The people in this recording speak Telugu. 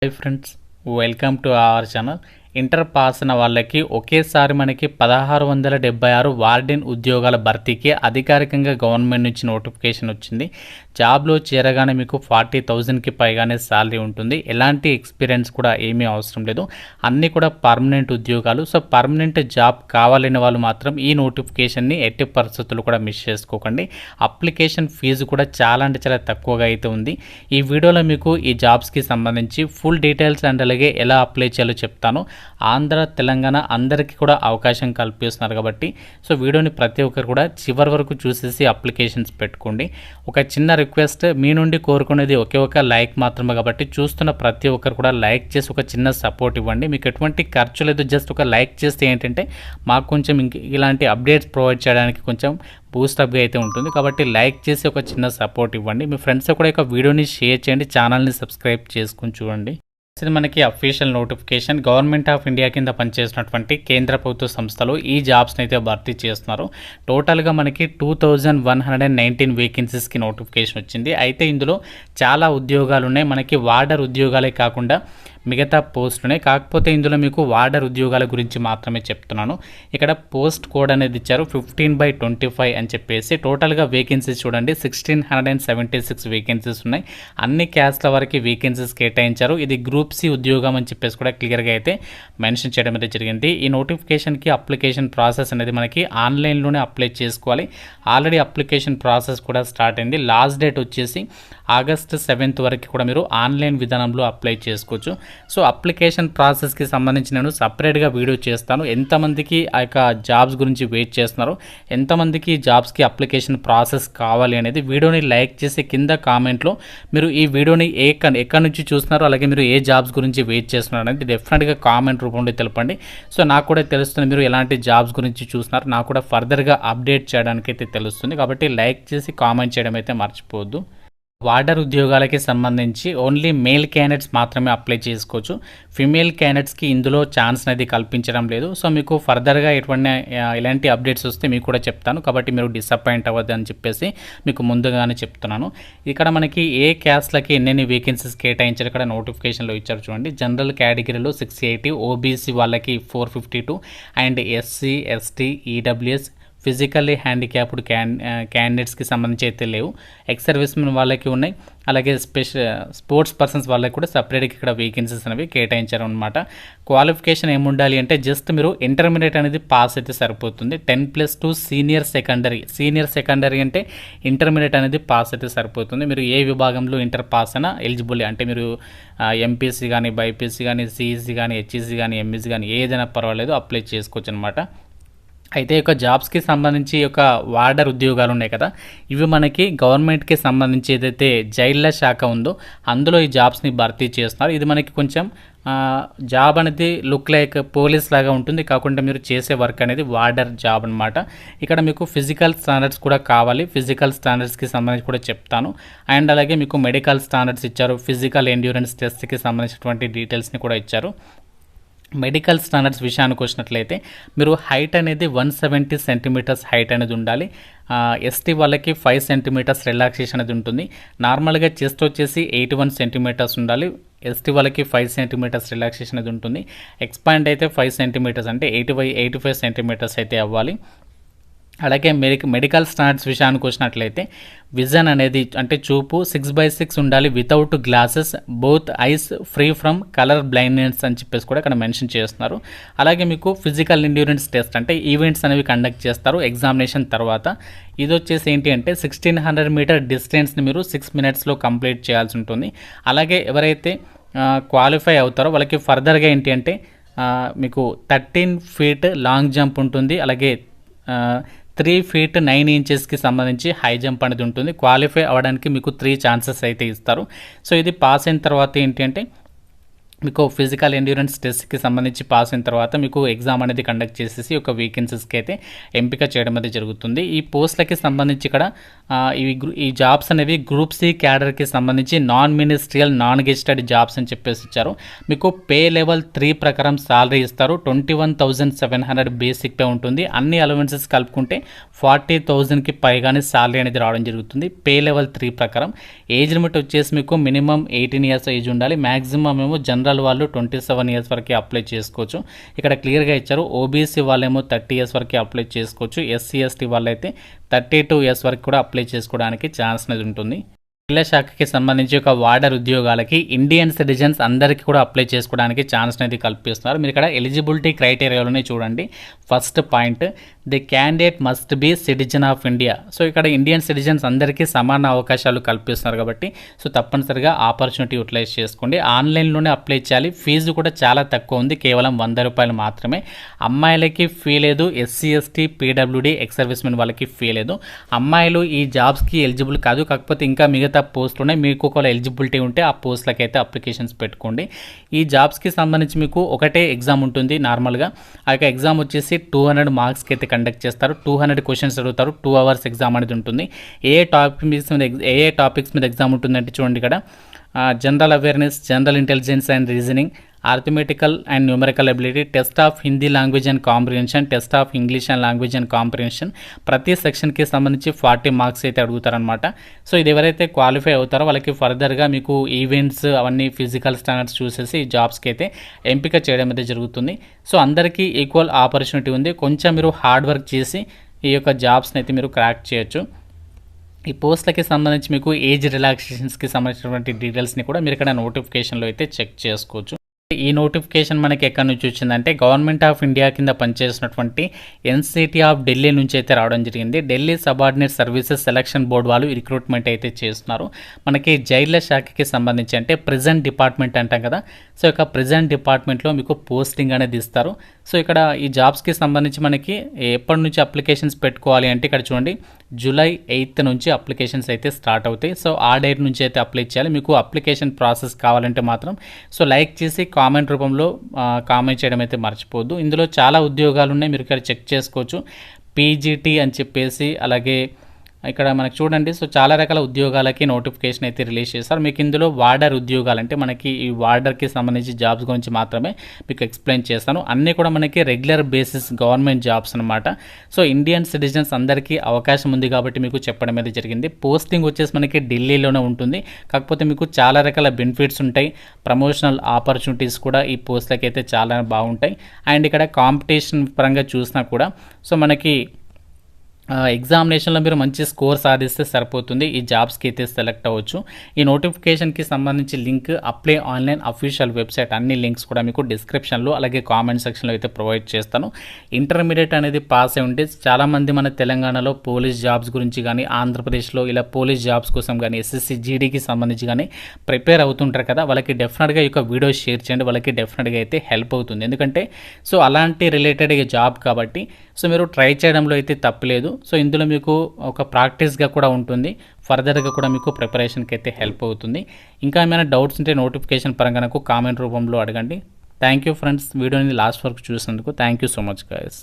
Hi friends, welcome to our channel. Inter pass అయిన వాళ్ళకి ఒకేసారి మనకి 1676 వార్డెన్ ఉద్యోగాల భర్తీకి అధికారికంగా గవర్నమెంట్ నుంచి నోటిఫికేషన్ వచ్చింది. జాబ్లో చేరగానే మీకు 40,000కి పైగానే శాలరీ ఉంటుంది. ఎలాంటి ఎక్స్పీరియన్స్ కూడా ఏమీ అవసరం లేదు. అన్నీ కూడా పర్మనెంట్ ఉద్యోగాలు. సో పర్మనెంట్ జాబ్ కావాలని వాళ్ళు మాత్రం ఈ నోటిఫికేషన్ని ఎట్టి పరిస్థితులు కూడా మిస్ చేసుకోకండి. అప్లికేషన్ ఫీజు కూడా చాలా అంటే చాలా తక్కువగా అయితే ఉంది. ఈ వీడియోలో మీకు ఈ జాబ్స్కి సంబంధించి ఫుల్ డీటెయిల్స్ అండ్ అలాగే ఎలా అప్లై చేయాలో చెప్తాను. ఆంధ్ర తెలంగాణ అందరికీ కూడా అవకాశం కల్పిస్తున్నారు కాబట్టి సో వీడియోని ప్రతి ఒక్కరు కూడా చివరి వరకు చూసేసి అప్లికేషన్స్ పెట్టుకోండి. ఒక చిన్న రిక్వెస్ట్ మీ నుండి కోరుకునేది ఒకే ఒక లైక్ మాత్రమే కాబట్టి చూస్తున్న ప్రతి ఒక్కరు కూడా లైక్ చేసి ఒక చిన్న సపోర్ట్ ఇవ్వండి. మీకు ఎటువంటి ఖర్చు లేదు, జస్ట్ ఒక లైక్ చేస్తే ఏంటంటే మాకు కొంచెం ఇలాంటి అప్డేట్స్ ప్రొవైడ్ చేయడానికి కొంచెం బూస్టప్గా అయితే ఉంటుంది. కాబట్టి లైక్ చేసి ఒక చిన్న సపోర్ట్ ఇవ్వండి. మీ ఫ్రెండ్స్ కూడా ఒక వీడియోని షేర్ చేయండి, ఛానల్ని సబ్స్క్రైబ్ చేసుకుని చూడండి. ఇది మనకి official notification. Government of India కింద పనిచేసినటువంటి కేంద్ర ప్రభుత్వ సంస్థలు ఈ జాబ్స్ని అయితే భర్తీ చేస్తున్నారు. టోటల్గా మనకి 2119 వేకెన్సీస్కి నోటిఫికేషన్ వచ్చింది. అయితే ఇందులో చాలా ఉద్యోగాలు ఉన్నాయి. మనకి వార్డర్ ఉద్యోగాలే కాకుండా మిగతా పోస్టునే. కాకపోతే ఇందులో మీకు వార్డర్ ఉద్యోగాల గురించి మాత్రమే చెప్తున్నాను. ఇక్కడ పోస్ట్ కోడ్ అనేది ఇచ్చారు 15/25 అని చెప్పేసి. టోటల్గా వేకెన్సీస్ చూడండి 1676 వేకెన్సీస్ ఉన్నాయి. అన్ని క్యాస్ట్ల వరకు వేకెన్సీస్ కేటాయించారు. ఇది గ్రూప్ సి ఉద్యోగం అని చెప్పేసి కూడా క్లియర్గా అయితే మెన్షన్ చేయడం అయితే జరిగింది. ఈ నోటిఫికేషన్కి అప్లికేషన్ ప్రాసెస్ అనేది మనకి ఆన్లైన్లోనే అప్లై చేసుకోవాలి. ఆల్రెడీ అప్లికేషన్ ప్రాసెస్ కూడా స్టార్ట్ అయింది. లాస్ట్ డేట్ వచ్చేసి ఆగస్టు 7th వరకు కూడా మీరు ఆన్లైన్ విధానంలో అప్లై చేసుకోవచ్చు. సో అప్లికేషన్ ప్రాసెస్కి సంబంధించి నేను సపరేట్గా వీడియో చేస్తాను. ఎంతమందికి ఆ యొక్క జాబ్స్ గురించి వెయిట్ చేస్తున్నారు, ఎంతమందికి జాబ్స్కి అప్లికేషన్ ప్రాసెస్ కావాలి అనేది వీడియోని లైక్ చేసి కింద కామెంట్లో మీరు ఈ వీడియోని ఎక్కడి నుంచి చూస్తున్నారో అలాగే మీరు ఏ జాబ్స్ గురించి వెయిట్ చేస్తున్నారు అనేది డెఫినెట్గా కామెంట్ రూపంలో తెలపండి. సో నాకు కూడా తెలుస్తుంది మీరు ఎలాంటి జాబ్స్ గురించి చూస్తున్నారు, నాకు కూడా ఫర్దర్గా అప్డేట్ చేయడానికి అయితే తెలుస్తుంది. కాబట్టి లైక్ చేసి కామెంట్ చేయడం అయితే మర్చిపోవద్దు. వార్డర్ ఉద్యోగాలకి సంబంధించి ఓన్లీ మేల్ క్యాండిడేట్స్ మాత్రమే అప్లై చేసుకోవచ్చు. ఫిమేల్ క్యాండిడేట్స్కి ఇందులో ఛాన్స్ అనేది కల్పించడం లేదు. సో మీకు ఫర్దర్గా ఇలాంటి అప్డేట్స్ వస్తే మీకు కూడా చెప్తాను. కాబట్టి మీరు డిసప్పాయింట్ అవ్వద్దు అని చెప్పేసి మీకు ముందుగానే చెప్తున్నాను. ఇక్కడ మనకి ఏ క్యాస్ట్లకి ఎన్నెన్ని వేకెన్సీస్ కేటాయించారు ఇక్కడ నోటిఫికేషన్లో ఇచ్చారు చూడండి. జనరల్ కేటగిరీలో 680, ఓబీసీ వాళ్ళకి 452 and SC, ST, EWS, physically handicapped క్యాండిడేట్స్కి సంబంధించి అయితే లేవు. ఎక్స్ సర్వీస్మెన్ వాళ్ళకి ఉన్నాయి. అలాగే స్పోర్ట్స్ పర్సన్స్ వాళ్ళకి కూడా సపరేట్గా ఇక్కడ వేకెన్సీస్ అనేవి కేటాయించారు అనమాట. క్వాలిఫికేషన్ ఏముండాలి అంటే జస్ట్ మీరు ఇంటర్మీడియట్ అనేది పాస్ అయితే సరిపోతుంది. 10+2 సీనియర్ సెకండరీ అంటే ఇంటర్మీడియట్ అనేది పాస్ అయితే సరిపోతుంది. మీరు ఏ విభాగంలో ఇంటర్ పాస్ అయినా ఎలిజిబుల్. అంటే మీరు ఎంపీసీ కానీ, బైపీసీ కానీ, సిఈసీ కానీ, హెచ్ఈసీ కానీ, ఎంఈసీ కానీ ఏదైనా పర్వాలేదు అప్లై చేసుకోవచ్చు అనమాట. అయితే ఈ జాబ్స్కి సంబంధించి వార్డర్ ఉద్యోగాలు ఉన్నాయి కదా, ఇవి మనకి గవర్నమెంట్కి సంబంధించి ఏదైతే జైళ్ళ శాఖ ఉందో అందులో ఈ జాబ్స్ని భర్తీ చేస్తున్నారు. ఇది మనకి కొంచెం జాబ్ అనేది లుక్ లైక్ పోలీస్ లాగా ఉంటుంది, కాకుండా మీరు చేసే వర్క్ అనేది వార్డర్ జాబ్ అనమాట. ఇక్కడ మీకు ఫిజికల్ స్టాండర్డ్స్ కూడా కావాలి. ఫిజికల్ స్టాండర్డ్స్కి సంబంధించి కూడా చెప్తాను. అండ్ అలాగే మీకు మెడికల్ స్టాండర్డ్స్ ఇచ్చారు. ఫిజికల్ ఎండ్యూరెన్స్ టెస్ట్కి సంబంధించినటువంటి డీటెయిల్స్ని కూడా ఇచ్చారు. మెడికల్ స్టాండర్డ్స్ విషయానికి వచ్చినట్లయితే మీరు హైట్ అనేది 170 సెంటీమీటర్స్ హైట్ అనేది ఉండాలి. ఎస్టీ వాళ్ళకి 5 సెంటీమీటర్స్ రిలాక్సేషన్ అనేది ఉంటుంది. నార్మల్గా చెస్ట్ వచ్చేసి 81 సెంటీమీటర్స్ ఉండాలి. ఎస్టీ వాళ్ళకి 5 సెంటీమీటర్స్ రిలాక్సేషన్ అనేది ఉంటుంది. ఎక్స్పాండ్ అయితే 5 సెంటీమీటర్స్ అంటే 85 సెంటీమీటర్స్ అయితే అవ్వాలి. అలాగే మెడికల్ స్టాండర్డ్స్ విషయానికి వచ్చినట్లయితే విజన్ అనేది అంటే చూపు 6/6 ఉండాలి without glasses, both eyes free from colour blindness అని చెప్పేసి కూడా ఇక్కడ మెన్షన్ చేస్తున్నారు. అలాగే మీకు ఫిజికల్ ఎండ్యూరెన్స్ టెస్ట్ అంటే ఈవెంట్స్ అనేవి కండక్ట్ చేస్తారు ఎగ్జామినేషన్ తర్వాత. ఇది వచ్చేసి ఏంటి అంటే 1600 మీటర్ డిస్టెన్స్ని మీరు 6 minutesలో కంప్లీట్ చేయాల్సి ఉంటుంది. అలాగే ఎవరైతే క్వాలిఫై అవుతారో వాళ్ళకి ఫర్దర్గా ఏంటి అంటే మీకు 13 feet లాంగ్ జంప్ ఉంటుంది. అలాగే 3 feet 9 inchesకి సంబంధించి హై జంప్ అనేది ఉంటుంది. క్వాలిఫై అవ్వడానికి మీకు 3 chances అయితే ఇస్తారు. సో ఇది పాస్ అయిన తర్వాత ఏంటి అంటే మీకు ఫిజికల్ ఎండ్యూరెన్స్ టెస్ట్కి సంబంధించి పాస్ అయిన తర్వాత మీకు ఎగ్జామ్ అనేది కండక్ట్ చేసేసి ఒక వేకెన్సీస్కి అయితే ఎంపిక చేయడం అనేది జరుగుతుంది. ఈ పోస్టులకి సంబంధించి ఇక్కడ ఈ జాబ్స్ అనేవి గ్రూప్ సి క్యాడర్కి సంబంధించి non ministerial non gazetted jobs అని చెప్పేసి ఇచ్చారు. మీకు పే లెవెల్ 3 ప్రకారం సాలరీ ఇస్తారు. 21,700 బేసిక్ పే ఉంటుంది. అన్ని అలవెన్సెస్ కలుపుకుంటే 40,000కి పైగానే సాలరీ అనేది రావడం జరుగుతుంది పే లెవెల్ 3 ప్రకారం. ఏజ్ లిమిట్ వచ్చేసి మీకు మినిమం 18 ఇయర్స్ ఏజ్ ఉండాలి. మ్యాక్సిమం ఏమో జనరల్ వాళ్ళు 27 ఇయర్స్ వరకు అప్లై చేసుకోవచ్చు. ఇక్కడ క్లియర్గా ఇచ్చారు. ఓబీసీ వాళ్ళేమో 30 ఇయర్స్ వరకు అప్లై చేసుకోవచ్చు. ఎస్సీ ఎస్టీ వాళ్ళైతే 32 ఇయర్స్ వరకు కూడా అప్లై చేసుకోవడానికి ఛాన్స్ అనేది ఉంటుంది. మహిళా శాఖకి సంబంధించి ఒక వార్డర్ ఉద్యోగాలకి ఇండియన్ సిటిజన్స్ అందరికీ కూడా అప్లై చేసుకోవడానికి ఛాన్స్ అనేది కల్పిస్తున్నారు. మీరు ఇక్కడ ఎలిజిబిలిటీ క్రైటీరియాలోనే చూడండి. First point, the candidate must be citizen of India. So ఇక్కడ ఇండియన్ సిటిజన్స్ అందరికీ సమాన అవకాశాలు కల్పిస్తున్నారు కాబట్టి సో తప్పనిసరిగా ఆపర్చునిటీ యూటిలైజ్ చేసుకోండి. ఆన్లైన్లోనే అప్లై చేయాలి. ఫీజు కూడా చాలా తక్కువ ఉంది, కేవలం 100 రూపాయలు మాత్రమే. అమ్మాయిలకి ఫీ లేదు. SC ST PWD ex service men వాళ్ళకి ఫీ లేదు. అమ్మాయిలు ఈ జాబ్స్కి ఎలిజిబుల్ కాదు. కాకపోతే ఇంకా మిగతా పోస్టులోనే మీకు ఒకవేళ ఎలిజిబిలిటీ ఉంటే ఆ పోస్టులకి అయితే అప్లికేషన్స్ పెట్టుకోండి. ఈ జాబ్స్కి సంబంధించి మీకు ఒకటే ఎగ్జామ్ ఉంటుంది నార్మల్గా. ఆ యొక్క ఎగ్జామ్ వచ్చేసి 200 మార్క్స్కి అయితే కండక్ట్ చేస్తారు. 200 క్వశ్చన్స్ అడుగుతారు. 2 అవర్స్ ఎగ్జామ్ అనేది ఉంటుంది. ఏ టాపిక్స్ మీద ఎగ్జామ్ ఉంటుందంటే చూడండి ఇక్కడ general awareness, general intelligence and reasoning, arithmetical and numerical ability, test of Hindi language and comprehension, test of English and language and comprehension. ప్రతి సెక్షన్కి సంబంధించి 40 మార్క్స్ అయితే అడుగుతారనమాట. సో ఇది ఎవరైతే క్వాలిఫై అవుతారో వాళ్ళకి ఫర్దర్గా మీకు ఈవెంట్స్ అవన్నీ ఫిజికల్ స్టాండర్డ్స్ చూసేసి జాబ్స్కి అయితే ఎంపిక చేయడం అయితే జరుగుతుంది. సో అందరికీ ఈక్వల్ ఆపర్చునిటీ ఉంది. కొంచెం మీరు హార్డ్ వర్క్ చేసి ఈ యొక్క జాబ్స్ని అయితే మీరు క్రాక్ చేయొచ్చు. ఈ పోస్టులకి సంబంధించి మీకు ఏజ్ రిలాక్సేషన్స్కి సంబంధించినటువంటి డీటెయిల్స్ని కూడా మీరు ఇక్కడ నోటిఫికేషన్లో అయితే చెక్ చేసుకోవచ్చు. ఈ నోటిఫికేషన్ మనకి ఎక్కడి నుంచి వచ్చిందంటే గవర్నమెంట్ ఆఫ్ ఇండియా కింద పనిచేసినటువంటి ఎన్సిటీ ఆఫ్ ఢిల్లీ నుంచి అయితే రావడం జరిగింది. Delhi subordinate services selection board వాళ్ళు రిక్రూట్మెంట్ అయితే చేస్తున్నారు. మనకి జైళ్ల శాఖకి సంబంధించి అంటే ప్రిజన్ డిపార్ట్మెంట్ అంటాం కదా. సో ఇక ప్రిజన్ డిపార్ట్మెంట్లో మీకు పోస్టింగ్ అనేది ఇస్తారు. సో ఇక్కడ ఈ జాబ్స్కి సంబంధించి మనకి ఎప్పటి నుంచి అప్లికేషన్స్ పెట్టుకోవాలి అంటే ఇక్కడ చూడండి జూలై 8th నుంచి అప్లికేషన్స్ అయితే స్టార్ట్ అవుతాయి. సో ఆ డేట్ నుంచి అయితే అప్లై చేయాలి. మీకు అప్లికేషన్ ప్రాసెస్ కావాలంటే మాత్రం సో లైక్ చేసి కామెంట్ రూపంలో కామెంట్ చేయడం అయితే మర్చిపోవద్దు. ఇందులో చాలా ఉద్యోగాలు ఉన్నాయి, మీరు ఇక్కడ చెక్ చేసుకోవచ్చు. పీజీటీ అని చెప్పేసి అలాగే ఇక్కడ మనకి చూడండి. సో చాలా రకాల ఉద్యోగాలకి నోటిఫికేషన్ అయితే రిలీజ్ చేస్తారు. మీకు ఇందులో వార్డర్ ఉద్యోగాలు అంటే మనకి ఈ వార్డర్కి సంబంధించి జాబ్స్ గురించి మాత్రమే మీకు ఎక్స్ప్లెయిన్ చేస్తాను. అన్నీ కూడా మనకి రెగ్యులర్ బేసిస్ గవర్నమెంట్ జాబ్స్ అనమాట. సో ఇండియన్ సిటిజన్స్ అందరికీ అవకాశం ఉంది కాబట్టి మీకు చెప్పడం అయితే జరిగింది. పోస్టింగ్ వచ్చేసి మనకి ఢిల్లీలోనే ఉంటుంది. కాకపోతే మీకు చాలా రకాల బెనిఫిట్స్ ఉంటాయి. ప్రమోషనల్ ఆపర్చునిటీస్ కూడా ఈ పోస్టులకి అయితే చాలా బాగుంటాయి. అండ్ ఇక్కడ కాంపిటీషన్ పరంగా చూసినా కూడా సో మనకి ఎగ్జామినేషన్లో మీరు మంచి స్కోర్ సాధిస్తే సరిపోతుంది. ఈ జాబ్స్కి అయితే సెలెక్ట్ అవ్వచ్చు. ఈ నోటిఫికేషన్కి సంబంధించి link apply online official website అన్ని లింక్స్ కూడా మీకు డిస్క్రిప్షన్లో అలాగే కామెంట్ సెక్షన్లో అయితే ప్రొవైడ్ చేస్తాను. ఇంటర్మీడియట్ అనేది పాస్ అయి ఉంటే చాలామంది మన తెలంగాణలో పోలీస్ జాబ్స్ గురించి కానీ ఆంధ్రప్రదేశ్లో ఇలా పోలీస్ జాబ్స్ కోసం కానీ ఎస్ఎస్సి జీడీకి సంబంధించి కానీ ప్రిపేర్ అవుతుంటారు కదా. వాళ్ళకి డెఫినెట్గా ఈ యొక్క వీడియో షేర్ చేయండి. వాళ్ళకి డెఫినెట్గా అయితే హెల్ప్ అవుతుంది. ఎందుకంటే సో అలాంటి రిలేటెడ్ జాబ్ కాబట్టి సో మీరు ట్రై చేయడంలో అయితే తప్పలేదు. సో ఇందులో మీకు ఒక ప్రాక్టీస్గా కూడా ఉంటుంది. ఫర్దర్గా కూడా మీకు ప్రిపరేషన్కి అయితే హెల్ప్ అవుతుంది. ఇంకా ఏమైనా డౌట్స్ ఉంటే నోటిఫికేషన్ పరంగా నాకు కామెంట్ రూపంలో అడగండి. థ్యాంక్ యూ ఫ్రెండ్స్, వీడియోని లాస్ట్ వరకు చూసినందుకు thank you so much guys.